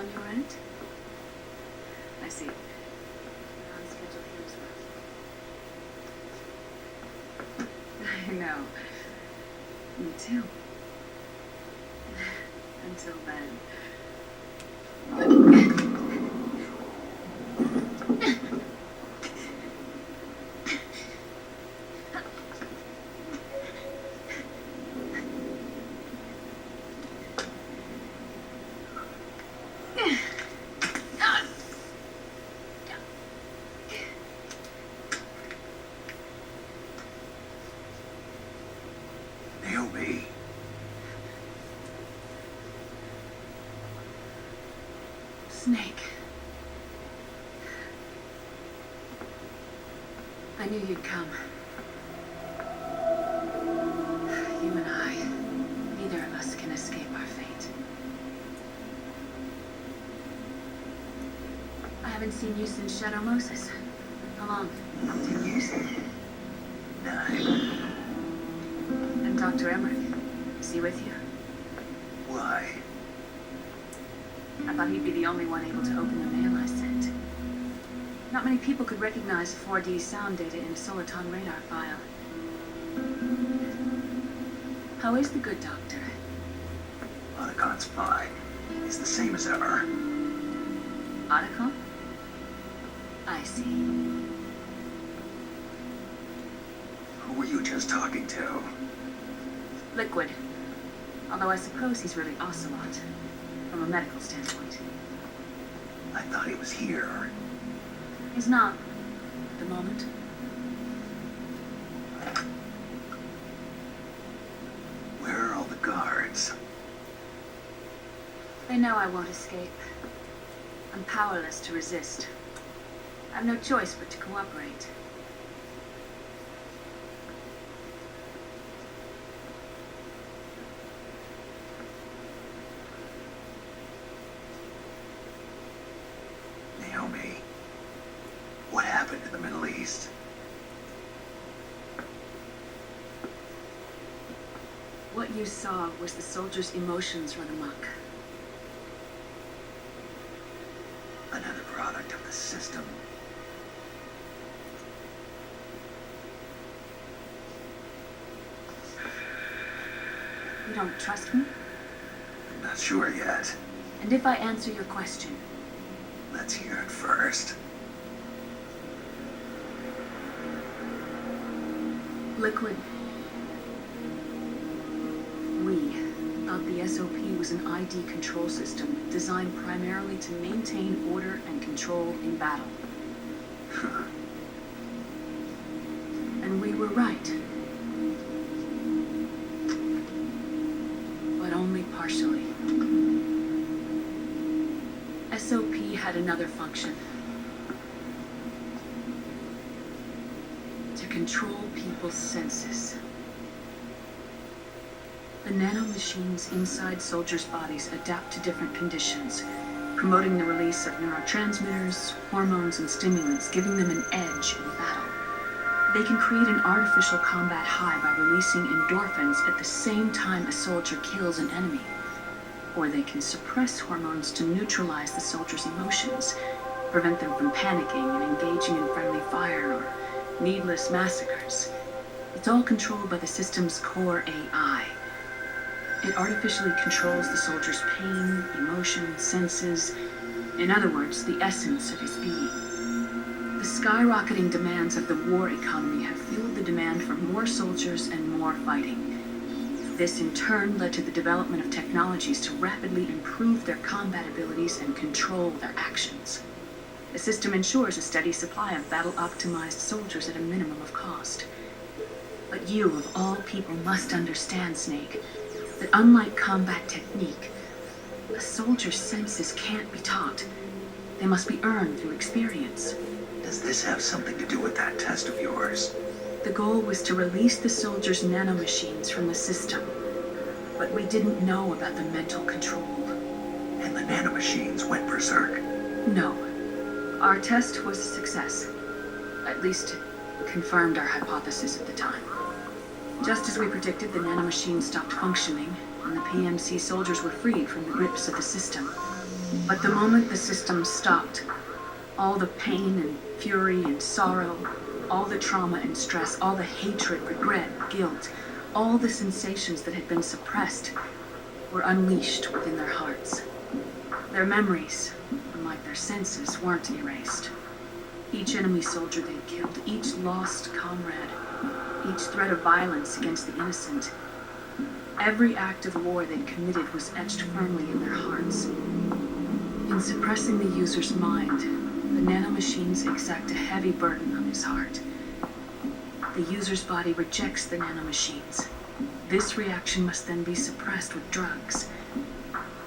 on your end? I see. Non-scheduled here's I know. Me too. Until then. Naomi. Snake. I knew you'd come. You and I, neither of us can escape our fate. I haven't seen you since Shadow Moses. How long? 10 years? 9. And Dr. Emmerich, is he with you? Why? I thought he'd be the only one able to open the mail I sent. Not many people could recognize 4D sound data in a Soliton radar file. How is the good doctor? Otacon's fine. He's the same as ever. Otacon? I see. Who were you just talking to? Liquid. Although I suppose he's really Ocelot, from a medical standpoint. I thought he was here. He's not, at the moment. Where are all the guards? They know I won't escape. I'm powerless to resist. I have no choice but to cooperate. Naomi, what happened in the Middle East? What you saw was the soldiers' emotions run amok. Another product of the system. You don't trust me? I'm not sure yet. And if I answer your question, Let's hear it first. Liquid, we thought the SOP was an ID control system designed primarily to maintain order and control in battle. And we were right. But only partially. SOP had another function. To control people's senses. The nanomachines inside soldiers' bodies adapt to different conditions, promoting the release of neurotransmitters, hormones, and stimulants, giving them an edge in battle. They can create an artificial combat high by releasing endorphins at the same time a soldier kills an enemy. Or they can suppress hormones to neutralize the soldier's emotions, prevent them from panicking and engaging in friendly fire or needless massacres. It's all controlled by the system's core AI. It artificially controls the soldier's pain, emotion, senses, in other words, the essence of his being. The skyrocketing demands of the war economy have fueled the demand for more soldiers and more fighting. This in turn led to the development of technologies to rapidly improve their combat abilities and control their actions. The system ensures a steady supply of battle-optimized soldiers at a minimum of cost. But you, of all people, must understand, Snake, that unlike combat technique, a soldier's senses can't be taught. They must be earned through experience. Does this have something to do with that test of yours? The goal was to release the soldiers' nanomachines from the system, but we didn't know about the mental control. And the nanomachines went berserk? No. Our test was a success. At least, it confirmed our hypothesis at the time. Just as we predicted, the nanomachines stopped functioning, and the PMC soldiers were freed from the grips of the system. But the moment the system stopped, all the pain and fury and sorrow, all the trauma and stress, all the hatred, regret, guilt, all the sensations that had been suppressed were unleashed within their hearts. Their memories, unlike their senses, weren't erased. Each enemy soldier they'd killed, each lost comrade, each threat of violence against the innocent, every act of war they'd committed was etched firmly in their hearts. In suppressing the user's mind, the nanomachines exact a heavy burden on his heart. The user's body rejects the nanomachines. This reaction must then be suppressed with drugs.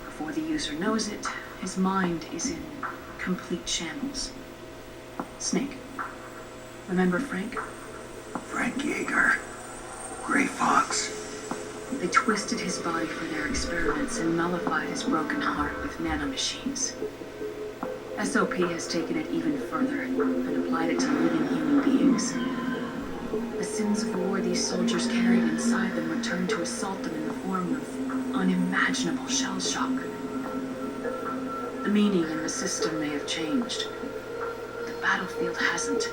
Before the user knows it, his mind is in complete shambles. Snake. Remember Frank? Frank Yeager. Gray Fox. They twisted his body for their experiments and nullified his broken heart with nanomachines. SOP has taken it even further and applied it to living human beings. The sins of war these soldiers carried inside them returned to assault them in the form of unimaginable shell shock. The meaning and the system may have changed. The battlefield hasn't.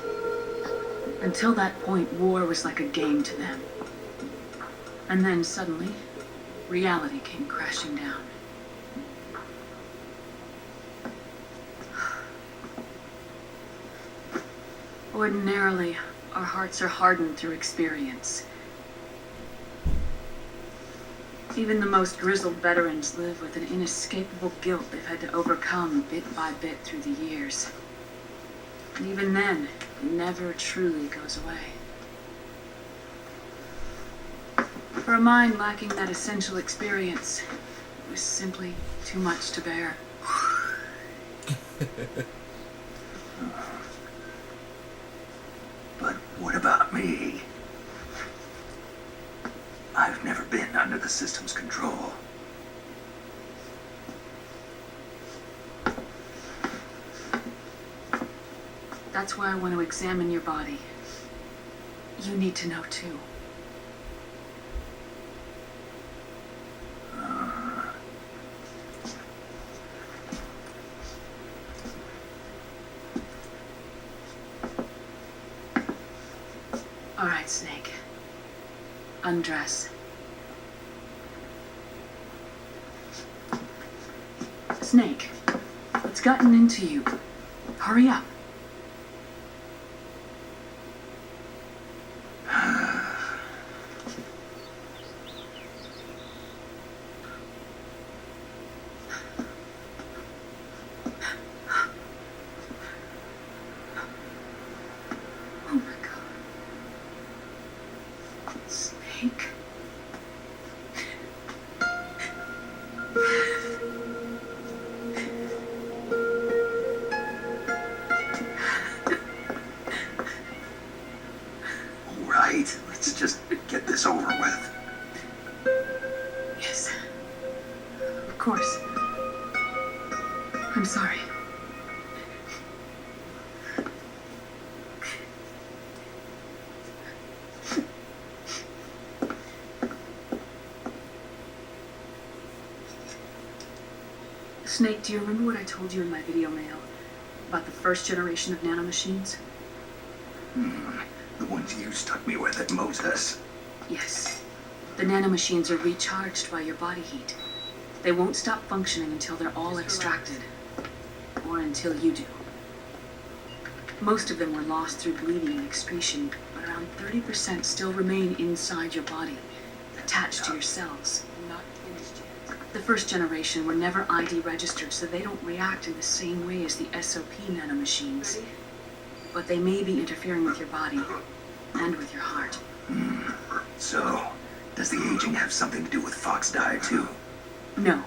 Until that point, war was like a game to them. And then suddenly, reality came crashing down. Ordinarily, our hearts are hardened through experience. Even the most grizzled veterans live with an inescapable guilt they've had to overcome bit by bit through the years. And even then, it never truly goes away. For a mind lacking that essential experience, it was simply too much to bear. But what about me? I've never been under the system's control. That's why I want to examine your body. You need to know too. All right, Snake. Undress. Snake, what's gotten into you? Hurry up. Oh my God. Snake. All right, let's just get this over with. Yes. Of course. I'm sorry. Snake, do you remember what I told you in my video mail about the first generation of nanomachines? The ones you stuck me with at Moses. Yes. The nanomachines are recharged by your body heat. They won't stop functioning until they're all extracted. Or until you do. Most of them were lost through bleeding and excretion, but around 30% still remain inside your body, attached to your cells. Not finished yet. The first generation were never ID registered, so they don't react in the same way as the SOP nanomachines. But they may be interfering with your body and with your heart. So, does the aging have something to do with Fox diet too? No.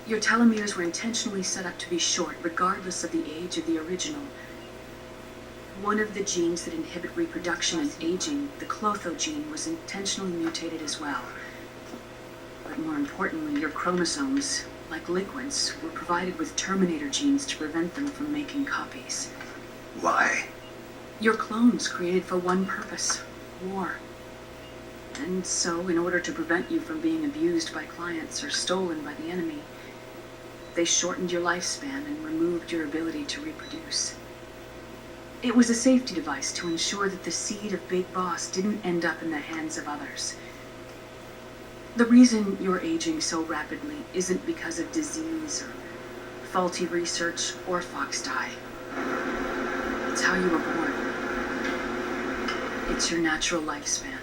Your telomeres were intentionally set up to be short, regardless of the age of the original. One of the genes that inhibit reproduction and aging, the clotho gene, was intentionally mutated as well. But more importantly, your chromosomes, like liquids, were provided with terminator genes to prevent them from making copies. Why? Your clones created for one purpose: war. And so, in order to prevent you from being abused by clients or stolen by the enemy, They shortened your lifespan and removed your ability to reproduce. It was a safety device to ensure that the seed of Big Boss didn't end up in the hands of others. The reason you're aging so rapidly isn't because of disease or faulty research or Fox dye. It's how you were born. It's your natural lifespan.